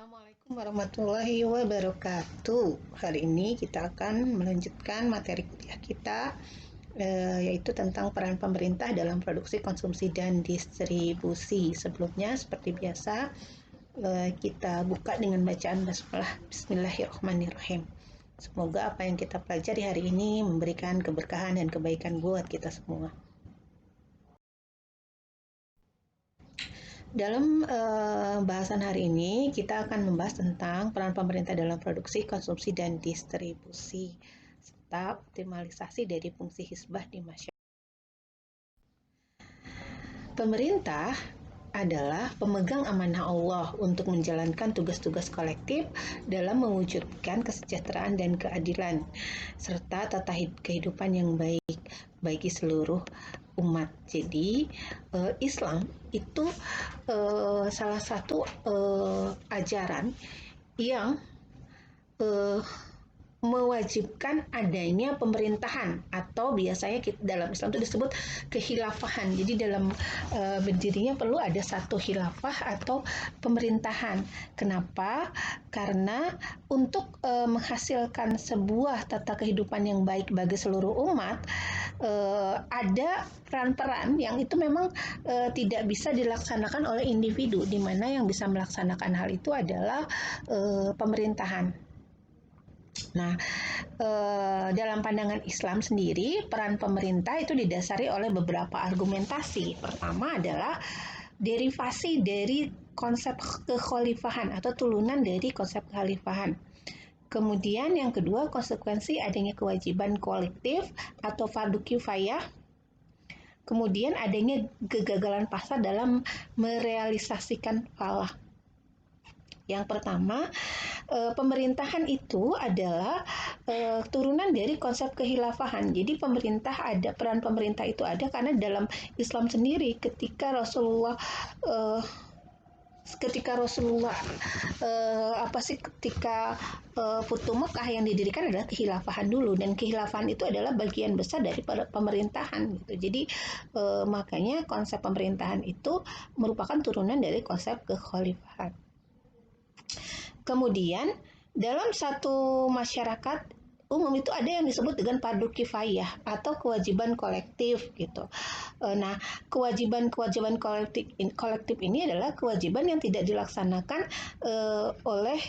Assalamualaikum warahmatullahi wabarakatuh. Hari ini kita akan melanjutkan materi kuliah kita, yaitu tentang peran pemerintah dalam produksi, konsumsi, dan distribusi. Sebelumnya, seperti biasa, kita buka dengan bacaan basmalah. Bismillahirrahmanirrahim. Semoga apa yang kita pelajari hari ini memberikan keberkahan dan kebaikan buat kita semua. Dalam bahasan hari ini, kita akan membahas tentang peran pemerintah dalam produksi, konsumsi, dan distribusi, serta optimalisasi dari fungsi hizbah di masyarakat. Pemerintah adalah pemegang amanah Allah untuk menjalankan tugas-tugas kolektif dalam mewujudkan kesejahteraan dan keadilan, serta tata kehidupan yang baik bagi seluruh umat. Jadi Islam itu salah satu ajaran yang mewajibkan adanya pemerintahan, atau biasanya dalam Islam itu disebut kekhilafahan. Jadi dalam berdirinya perlu ada satu khilafah atau pemerintahan. Kenapa? Karena untuk menghasilkan sebuah tata kehidupan yang baik bagi seluruh umat, ada peran-peran yang itu memang tidak bisa dilaksanakan oleh individu, di mana yang bisa melaksanakan hal itu adalah pemerintahan. Nah, dalam pandangan Islam sendiri, peran pemerintah itu didasari oleh beberapa argumentasi. Pertama adalah derivasi dari konsep kekhalifahan atau turunan dari konsep kekhalifahan. Kemudian yang kedua, konsekuensi adanya kewajiban kolektif atau fardu kifayah. Kemudian adanya kegagalan pasar dalam merealisasikan falah. Yang pertama, pemerintahan itu adalah turunan dari konsep kekhilafahan. Jadi peran pemerintah itu ada karena dalam Islam sendiri ketika Rasulullah Futuh Mekah yang didirikan adalah kekhilafahan dulu, dan kekhilafahan itu adalah bagian besar dari pemerintahan gitu. Jadi makanya konsep pemerintahan itu merupakan turunan dari konsep kekhalifahan. Kemudian dalam satu masyarakat umum itu ada yang disebut dengan fardu kifayah atau kewajiban kolektif gitu. Nah, kewajiban kolektif ini adalah kewajiban yang tidak dilaksanakan oleh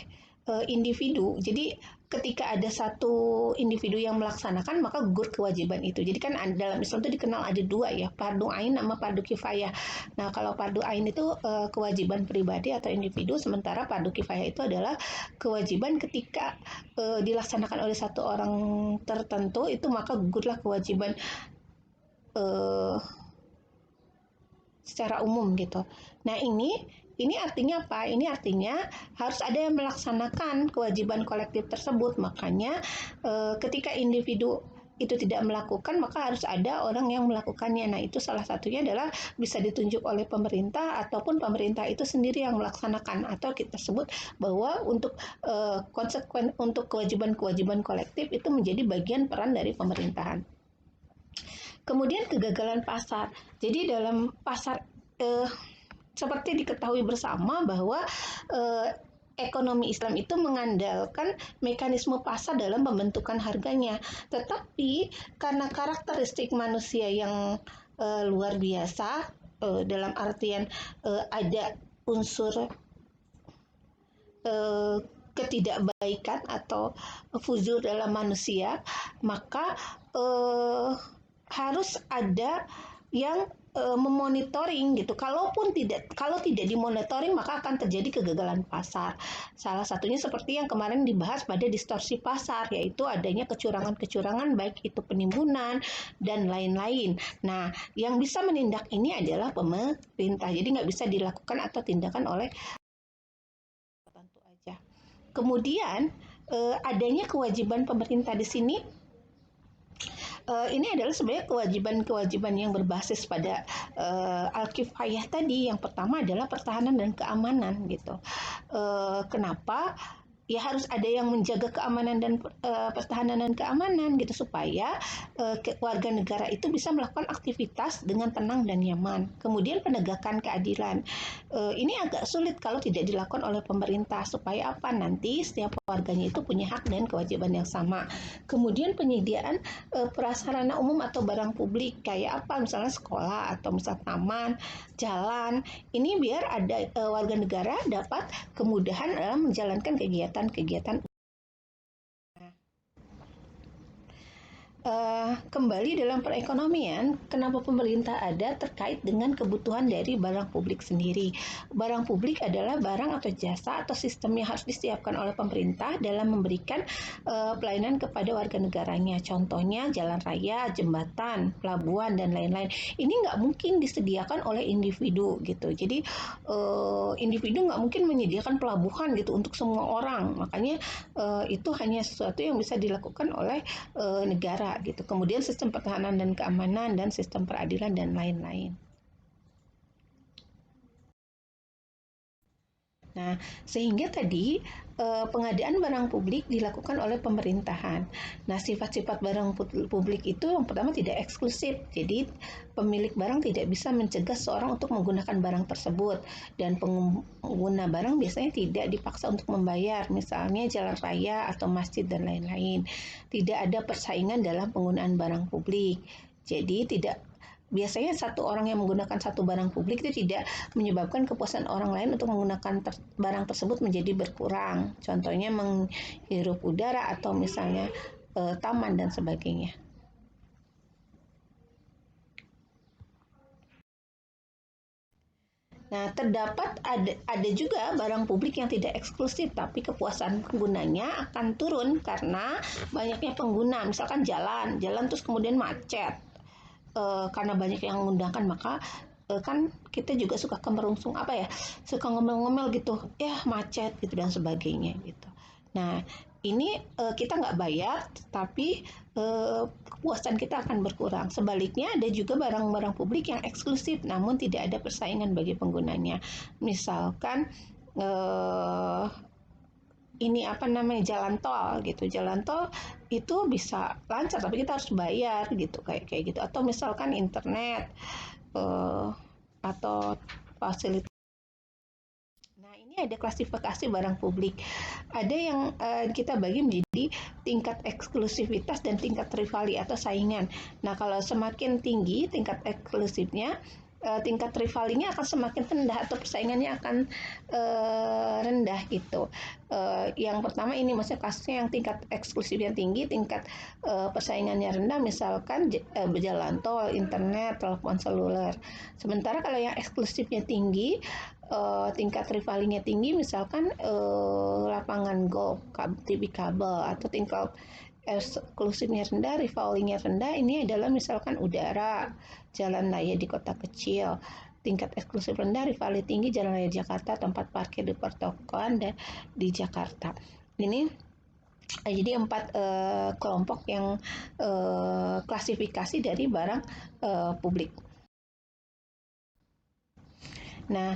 individu. Jadi ketika ada satu individu yang melaksanakan, maka gugur kewajiban itu. Jadi kan dalam Islam itu dikenal ada dua ya, fardu ain sama fardu kifayah. Nah, kalau fardu ain itu kewajiban pribadi atau individu, sementara fardu kifayah itu adalah kewajiban ketika dilaksanakan oleh satu orang tertentu, itu maka gugurlah kewajiban secara umum gitu. Nah, ini artinya apa? Ini artinya harus ada yang melaksanakan kewajiban kolektif tersebut. Makanya ketika individu itu tidak melakukan, maka harus ada orang yang melakukannya. Nah, itu salah satunya adalah bisa ditunjuk oleh pemerintah, ataupun pemerintah itu sendiri yang melaksanakan, atau kita sebut bahwa untuk untuk kewajiban kolektif itu menjadi bagian peran dari pemerintahan. Kemudian kegagalan pasar. Jadi dalam pasar seperti diketahui bersama bahwa ekonomi Islam itu mengandalkan mekanisme pasar dalam pembentukan harganya. Tetapi karena karakteristik manusia yang luar biasa, dalam artian ada unsur ketidakbaikan atau fujur dalam manusia, maka harus ada yang memonitoring gitu. Kalau tidak dimonitoring, maka akan terjadi kegagalan pasar. Salah satunya seperti yang kemarin dibahas pada distorsi pasar, yaitu adanya kecurangan-kecurangan baik itu penimbunan dan lain-lain. Nah, yang bisa menindak ini adalah pemerintah. Jadi nggak bisa dilakukan atau tindakan oleh tertentu aja. Kemudian adanya kewajiban pemerintah di sini. Ini adalah sebenarnya kewajiban-kewajiban yang berbasis pada al-kifayah tadi. Yang pertama adalah pertahanan dan keamanan gitu. Kenapa? ya harus ada yang menjaga keamanan dan pertahanan dan keamanan gitu supaya warga negara itu bisa melakukan aktivitas dengan tenang dan nyaman. Kemudian penegakan keadilan. Ini agak sulit kalau tidak dilakukan oleh pemerintah supaya apa? Nanti setiap warganya itu punya hak dan kewajiban yang sama. Kemudian penyediaan prasarana umum atau barang publik kayak apa? Misalnya sekolah atau misal taman, jalan. Ini biar ada warga negara dapat kemudahan dalam menjalankan kegiatan-kegiatan. Kembali dalam perekonomian, kenapa pemerintah ada terkait dengan kebutuhan dari barang publik sendiri. Barang publik adalah barang atau jasa atau sistem yang harus disiapkan oleh pemerintah dalam memberikan pelayanan kepada warga negaranya. Contohnya jalan raya, jembatan, pelabuhan, dan lain-lain. Ini nggak mungkin disediakan oleh individu gitu. Jadi individu nggak mungkin menyediakan pelabuhan gitu untuk semua orang. Makanya itu hanya sesuatu yang bisa dilakukan oleh negara gitu. Kemudian sistem pertahanan dan keamanan dan sistem peradilan dan lain-lain. Nah, sehingga tadi pengadaan barang publik dilakukan oleh pemerintahan. Nah, sifat-sifat barang publik itu yang pertama tidak eksklusif. Jadi, pemilik barang tidak bisa mencegah seorang untuk menggunakan barang tersebut dan pengguna barang biasanya tidak dipaksa untuk membayar, misalnya jalan raya atau masjid dan lain-lain. Tidak ada persaingan dalam penggunaan barang publik. Jadi, tidak biasanya satu orang yang menggunakan satu barang publik itu tidak menyebabkan kepuasan orang lain untuk menggunakan barang tersebut menjadi berkurang. Contohnya menghirup udara atau misalnya taman dan sebagainya. Nah, terdapat ada juga barang publik yang tidak eksklusif, tapi kepuasan penggunanya akan turun karena banyaknya pengguna. Misalkan jalan terus kemudian macet. Karena banyak yang menggunakan maka kan kita juga suka kemerungsung apa ya, suka ngomel-ngomel gitu, ya macet gitu dan sebagainya gitu. Nah, ini kita nggak bayar, tapi kepuasan kita akan berkurang. Sebaliknya ada juga barang-barang publik yang eksklusif, namun tidak ada persaingan bagi penggunanya. Misalkan ini apa namanya jalan tol gitu, jalan tol itu bisa lancar tapi kita harus bayar gitu kayak kayak gitu. Atau misalkan internet atau fasilitas. Nah, ini ada klasifikasi barang publik. Ada yang kita bagi menjadi tingkat eksklusivitas dan tingkat rivali atau saingan. Nah, kalau semakin tinggi tingkat eksklusifnya, tingkat rivalinya akan semakin rendah atau persaingannya akan rendah gitu. Yang pertama ini maksudnya kasusnya yang tingkat eksklusifnya tinggi, tingkat persaingannya rendah, misalkan jalan tol, internet, telepon seluler. Sementara kalau yang eksklusifnya tinggi, tingkat rivalinya tinggi, misalkan lapangan golf, TV kabel, atau tingkat eksklusifnya rendah, rivalinya rendah, ini adalah misalkan udara, jalan raya di kota kecil. Tingkat eksklusif rendah, rivalnya tinggi, jalan raya Jakarta, tempat parkir di pertokoan dan di Jakarta. Ini jadi 4 kelompok yang klasifikasi dari barang publik. Nah,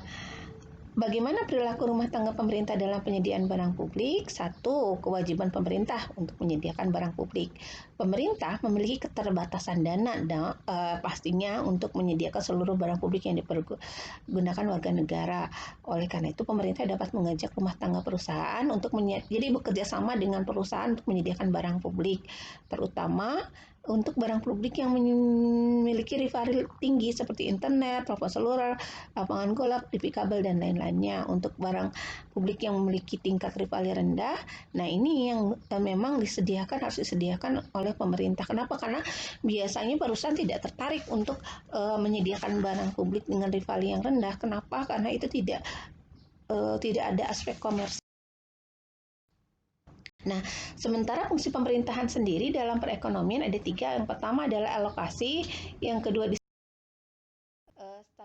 bagaimana perilaku rumah tangga pemerintah dalam penyediaan barang publik? 1. Kewajiban pemerintah untuk menyediakan barang publik. Pemerintah memiliki keterbatasan dana pastinya untuk menyediakan seluruh barang publik yang dipergunakan warga negara. Oleh karena itu, pemerintah dapat mengajak rumah tangga perusahaan untuk jadi bekerja sama dengan perusahaan untuk menyediakan barang publik, terutama untuk barang publik yang memiliki rival tinggi seperti internet, telepon seluler, lapangan golf, TV kabel, dan lain-lainnya. Untuk barang publik yang memiliki tingkat rivalnya rendah, nah ini yang memang harus disediakan oleh pemerintah. Kenapa? Karena biasanya perusahaan tidak tertarik untuk menyediakan barang publik dengan rival yang rendah. Kenapa? Karena itu tidak ada aspek komersial. Nah, sementara fungsi pemerintahan sendiri dalam perekonomian ada 3. Yang pertama adalah alokasi, yang kedua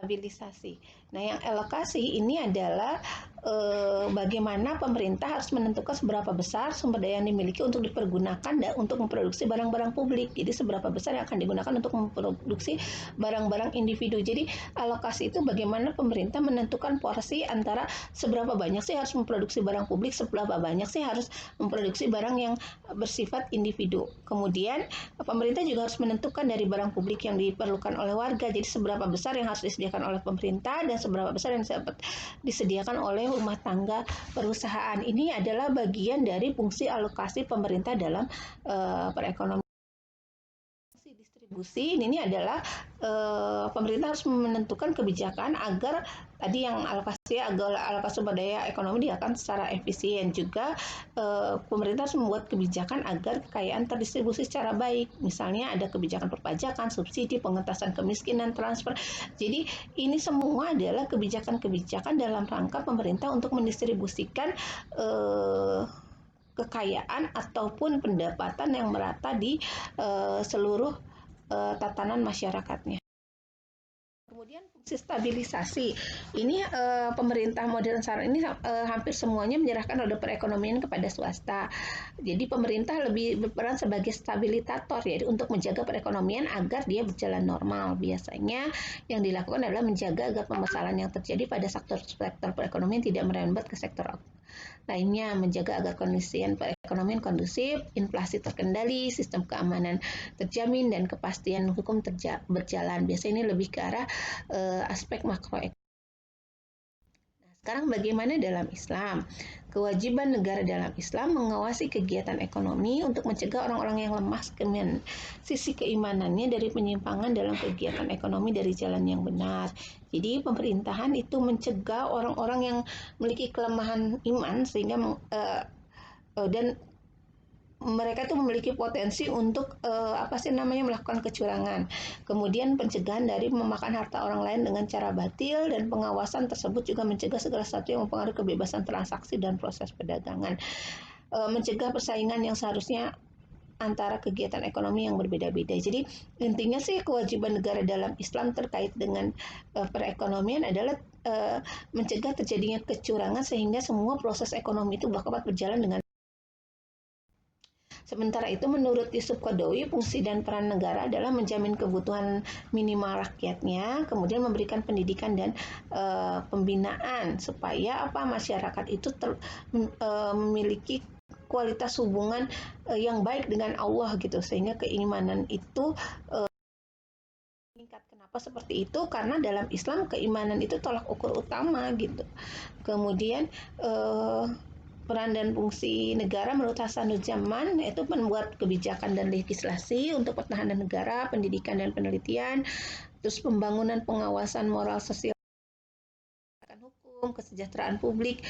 stabilisasi. Nah, yang alokasi ini adalah bagaimana pemerintah harus menentukan seberapa besar sumber daya yang dimiliki untuk dipergunakan dan untuk memproduksi barang-barang publik. Jadi seberapa besar yang akan digunakan untuk memproduksi barang-barang individu. Jadi alokasi itu bagaimana pemerintah menentukan porsi antara seberapa banyak sih harus memproduksi barang publik, seberapa banyak sih harus memproduksi barang yang bersifat individu. Kemudian pemerintah juga harus menentukan dari barang publik yang diperlukan oleh warga. Jadi seberapa besar yang harus disediakan oleh pemerintah dan seberapa besar yang dapat disediakan oleh rumah tangga perusahaan. Ini adalah bagian dari fungsi alokasi pemerintah dalam perekonomian. Distribusi ini adalah pemerintah harus menentukan kebijakan agar tadi yang alokasi sumber daya ekonomi dilakukan secara efisien. Juga pemerintah harus membuat kebijakan agar kekayaan terdistribusi secara baik. Misalnya ada kebijakan perpajakan, subsidi, pengentasan kemiskinan, transfer. Jadi ini semua adalah kebijakan-kebijakan dalam rangka pemerintah untuk mendistribusikan kekayaan ataupun pendapatan yang merata di seluruh tatanan masyarakatnya. Kemudian fungsi stabilisasi. Ini pemerintah modern sekarang ini hampir semuanya menyerahkan roda perekonomian kepada swasta. Jadi pemerintah lebih berperan sebagai stabilitator ya untuk menjaga perekonomian agar dia berjalan normal. Biasanya yang dilakukan adalah menjaga agar permasalahan yang terjadi pada sektor perekonomian tidak merembet ke sektor lainnya, menjaga agar kondisian perekonomian kondusif, inflasi terkendali, sistem keamanan terjamin, dan kepastian hukum berjalan. Biasanya ini lebih ke arah aspek makroekonomi. Sekarang bagaimana dalam Islam? Kewajiban negara dalam Islam mengawasi kegiatan ekonomi untuk mencegah orang-orang yang lemah sisi keimanannya dari penyimpangan dalam kegiatan ekonomi dari jalan yang benar. Jadi pemerintahan itu mencegah orang-orang yang memiliki kelemahan iman sehingga dan mereka itu memiliki potensi untuk melakukan kecurangan. Kemudian pencegahan dari memakan harta orang lain dengan cara batil, dan pengawasan tersebut juga mencegah segala sesuatu yang mempengaruhi kebebasan transaksi dan proses perdagangan. Mencegah persaingan yang seharusnya antara kegiatan ekonomi yang berbeda-beda. Jadi intinya sih kewajiban negara dalam Islam terkait dengan perekonomian adalah mencegah terjadinya kecurangan sehingga semua proses ekonomi itu dapat berjalan dengan. Sementara itu, menurut Yusuf Qaradawi, fungsi dan peran negara adalah menjamin kebutuhan minimal rakyatnya, kemudian memberikan pendidikan dan pembinaan supaya masyarakat itu memiliki kualitas hubungan yang baik dengan Allah gitu, sehingga keimanan itu meningkat. Kenapa seperti itu? Karena dalam Islam keimanan itu tolak ukur utama gitu. Kemudian peran dan fungsi negara menurut Hasanuজ্জাman yaitu membuat kebijakan dan legislasi untuk pertahanan negara, pendidikan dan penelitian, terus pembangunan pengawasan moral sosial, hukum, kesejahteraan publik.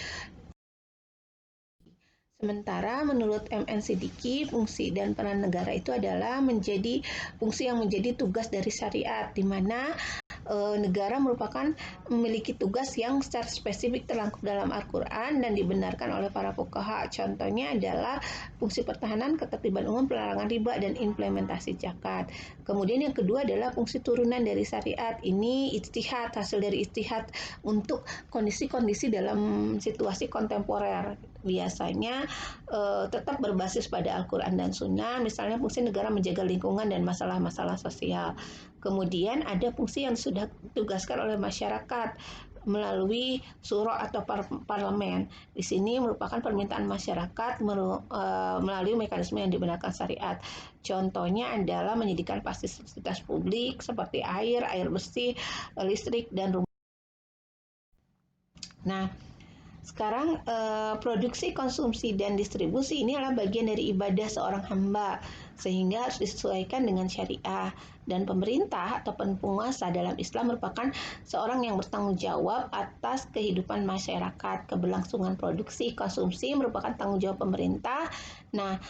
Sementara menurut M.N. Siddiqui, fungsi dan peran negara itu adalah menjadi fungsi yang menjadi tugas dari syariat, di mana negara merupakan memiliki tugas yang secara spesifik terangkum dalam Al-Quran dan dibenarkan oleh para fuqaha. Contohnya adalah fungsi pertahanan, ketertiban umum, pelarangan riba, dan implementasi zakat. Kemudian yang kedua adalah fungsi turunan dari syariat. Ini ijtihad, hasil dari ijtihad untuk kondisi-kondisi dalam situasi kontemporer. Biasanya tetap berbasis pada Al-Quran dan Sunnah. Misalnya fungsi negara menjaga lingkungan dan masalah-masalah sosial. Kemudian ada fungsi yang sudah ditugaskan oleh masyarakat melalui syuro atau parlemen. Di sini merupakan permintaan masyarakat melalui mekanisme yang dibenarkan syariat. Contohnya adalah menyediakan fasilitas publik seperti air bersih, listrik, dan rumah. Nah, sekarang produksi, konsumsi, dan distribusi ini adalah bagian dari ibadah seorang hamba, sehingga harus disesuaikan dengan syariah. Dan pemerintah atau penguasa dalam Islam merupakan seorang yang bertanggung jawab atas kehidupan masyarakat. Keberlangsungan produksi, konsumsi merupakan tanggung jawab pemerintah. Nah,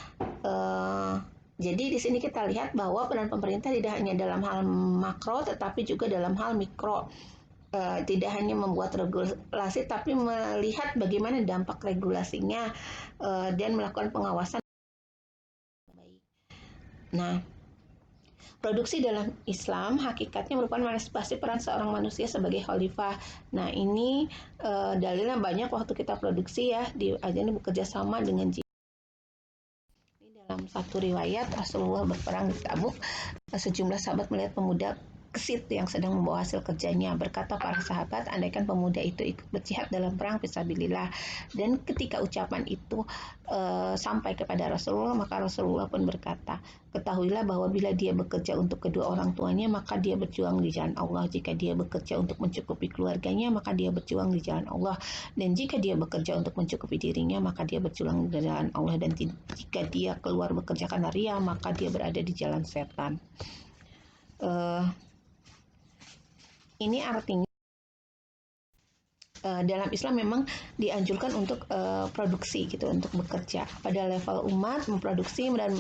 jadi di sini kita lihat bahwa peran pemerintah tidak hanya dalam hal makro, tetapi juga dalam hal mikro. Tidak hanya membuat regulasi, tapi melihat bagaimana dampak regulasinya dan melakukan pengawasan baik. Nah, Produksi dalam Islam hakikatnya merupakan manifestasi peran seorang manusia sebagai khalifah. Nah, ini dalilnya banyak waktu kita produksi ya, diajarkan bekerja sama dengan jihad. Dalam satu riwayat, Rasulullah berperang di Tabuk, sejumlah sahabat melihat pemuda kesit yang sedang membawa hasil kerjanya. Berkata para sahabat, andaikan pemuda itu ikut berjihad dalam perang fisabilillah. Dan ketika ucapan itu sampai kepada Rasulullah, maka Rasulullah pun berkata, ketahuilah bahwa bila dia bekerja untuk kedua orang tuanya, maka dia berjuang di jalan Allah. Jika dia bekerja untuk mencukupi keluarganya, maka dia berjuang di jalan Allah. Dan jika dia bekerja untuk mencukupi dirinya, maka dia berjuang di jalan Allah. Dan jika dia keluar bekerja karena ria, maka dia berada di jalan setan. Ini artinya dalam Islam memang dianjurkan untuk produksi gitu, untuk bekerja pada level umat, memproduksi dan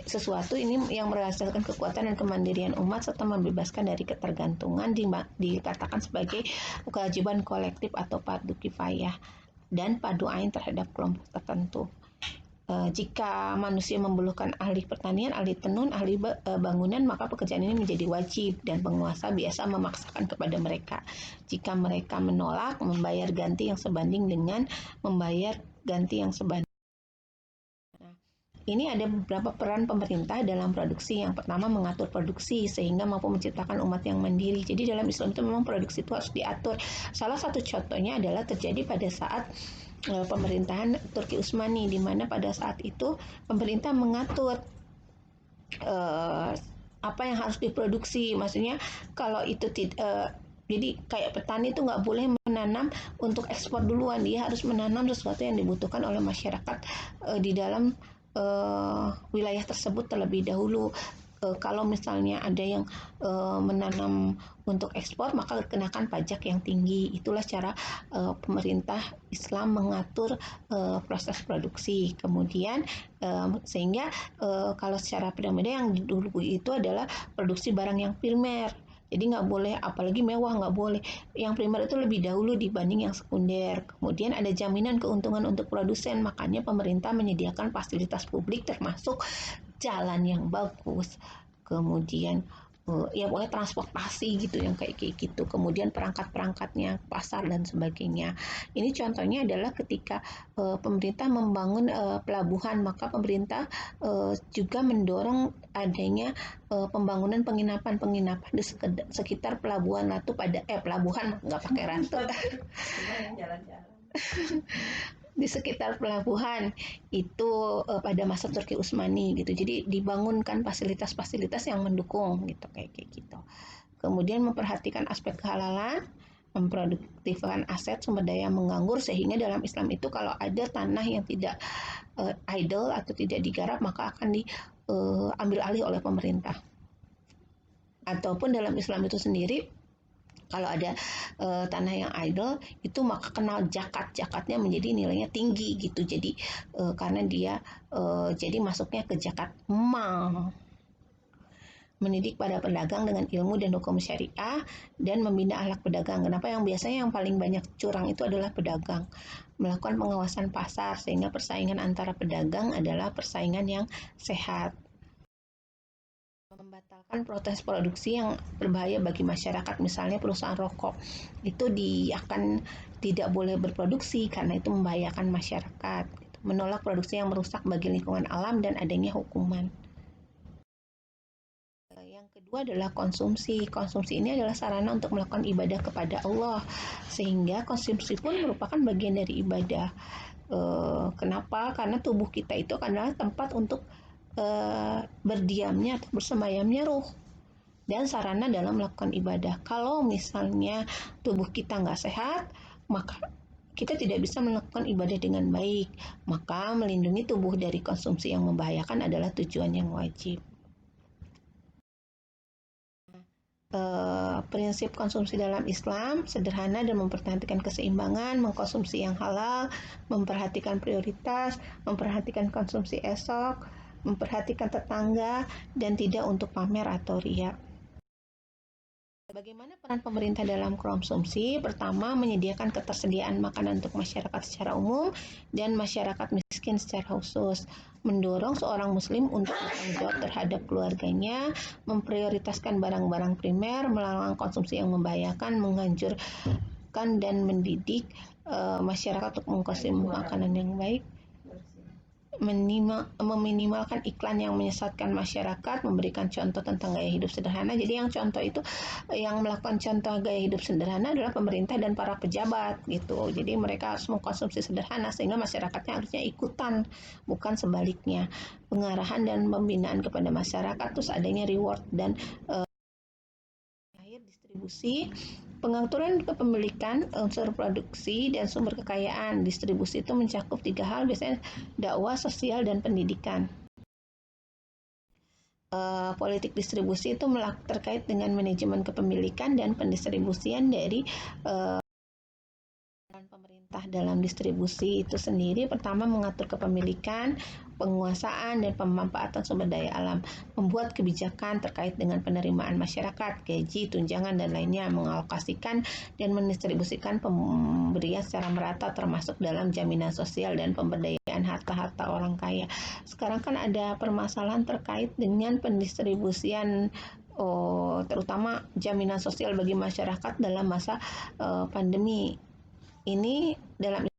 sesuatu ini yang merasakan kekuatan dan kemandirian umat serta membebaskan dari ketergantungan, dikatakan sebagai kewajiban kolektif atau fardu kifayah dan padu ain terhadap kelompok tertentu. Jika manusia membutuhkan ahli pertanian, ahli tenun, ahli bangunan, maka pekerjaan ini menjadi wajib dan penguasa biasa memaksakan kepada mereka. Jika mereka menolak, membayar ganti yang sebanding dengan membayar ganti yang sebanding. Ini ada beberapa peran pemerintah dalam produksi. Yang pertama, mengatur produksi sehingga mampu menciptakan umat yang mandiri. Jadi dalam Islam itu memang produksi itu harus diatur. Salah satu contohnya adalah terjadi pada saat pemerintahan Turki Utsmani, di mana pada saat itu pemerintah mengatur apa yang harus diproduksi. Maksudnya kalau itu jadi kayak petani itu nggak boleh menanam untuk ekspor duluan, dia harus menanam sesuatu yang dibutuhkan oleh masyarakat di dalam wilayah tersebut terlebih dahulu. Kalau misalnya ada yang menanam untuk ekspor, maka kenakan pajak yang tinggi. Itulah cara pemerintah Islam mengatur proses produksi. Kemudian sehingga kalau secara piramida yang dulu itu adalah produksi barang yang primer. Jadi nggak boleh, apalagi mewah nggak boleh. Yang primer itu lebih dahulu dibanding yang sekunder. Kemudian ada jaminan keuntungan untuk produsen, makanya pemerintah menyediakan fasilitas publik termasuk jalan yang bagus. Kemudian ya boleh transportasi gitu yang kayak gitu. Kemudian perangkat-perangkatnya, pasar dan sebagainya. Ini contohnya adalah ketika pemerintah membangun pelabuhan, maka pemerintah juga mendorong adanya pembangunan penginapan-penginapan di sekitar pelabuhan Ratu pada pelabuhan nggak pakai Ratu. Di sekitar pelabuhan itu pada masa Turki Utsmani gitu. Jadi dibangunkan fasilitas-fasilitas yang mendukung gitu kayak gitu. Kemudian memperhatikan aspek kehalalan, memproduktifkan aset sumber daya menganggur, sehingga dalam Islam itu kalau ada tanah yang tidak idle atau tidak digarap maka akan diambil alih oleh pemerintah. Ataupun dalam Islam itu sendiri kalau ada tanah yang idle itu maka kenal jakatnya menjadi nilainya tinggi gitu. Jadi karena dia jadi masuknya ke zakat mal. Mendidik para pedagang dengan ilmu dan hukum syariah dan membina akhlak pedagang. Kenapa yang biasanya yang paling banyak curang itu adalah pedagang. Melakukan pengawasan pasar sehingga persaingan antara pedagang adalah persaingan yang sehat. Membatalkan proses produksi yang berbahaya bagi masyarakat, misalnya perusahaan rokok itu akan tidak boleh berproduksi karena itu membahayakan masyarakat. Menolak produksi yang merusak bagi lingkungan alam dan adanya hukuman. Yang kedua adalah konsumsi. Konsumsi ini adalah sarana untuk melakukan ibadah kepada Allah, sehingga konsumsi pun merupakan bagian dari ibadah. Kenapa? Karena tubuh kita itu adalah tempat untuk berdiamnya atau bersemayamnya ruh dan sarana dalam melakukan ibadah. Kalau misalnya tubuh kita nggak sehat, maka kita tidak bisa melakukan ibadah dengan baik. Maka melindungi tubuh dari konsumsi yang membahayakan adalah tujuan yang wajib. Prinsip konsumsi dalam Islam sederhana dan memperhatikan keseimbangan, mengkonsumsi yang halal, memperhatikan prioritas, memperhatikan konsumsi esok, memperhatikan tetangga, dan tidak untuk pamer atau riya. Bagaimana peran pemerintah dalam konsumsi? Pertama, menyediakan ketersediaan makanan untuk masyarakat secara umum dan masyarakat miskin secara khusus. Mendorong seorang muslim untuk bertanggung jawab terhadap keluarganya, memprioritaskan barang-barang primer, melarang konsumsi yang membahayakan, menganjurkan dan mendidik masyarakat untuk mengkonsumsi makanan yang baik, meminimalkan iklan yang menyesatkan masyarakat, memberikan contoh tentang gaya hidup sederhana. Jadi yang contoh itu, yang melakukan contoh gaya hidup sederhana adalah pemerintah dan para pejabat gitu. Jadi mereka harus mengkonsumsi sederhana sehingga masyarakatnya harusnya ikutan, bukan sebaliknya. Pengarahan dan pembinaan kepada masyarakat, terus adanya reward dan distribusi, pengaturan kepemilikan, unsur produksi, dan sumber kekayaan. Distribusi itu mencakup 3 hal, biasanya dakwah, sosial, dan pendidikan. Politik distribusi itu terkait dengan manajemen kepemilikan dan pendistribusian dari pemerintah dalam distribusi itu sendiri. Pertama, mengatur kepemilikan, penguasaan, dan pemanfaatan sumber daya alam, membuat kebijakan terkait dengan penerimaan masyarakat, gaji, tunjangan, dan lainnya, mengalokasikan dan mendistribusikan pemberian secara merata termasuk dalam jaminan sosial dan pemberdayaan harta-harta orang kaya. Sekarang kan ada permasalahan terkait dengan pendistribusian terutama jaminan sosial bagi masyarakat dalam masa pandemi ini. Dalam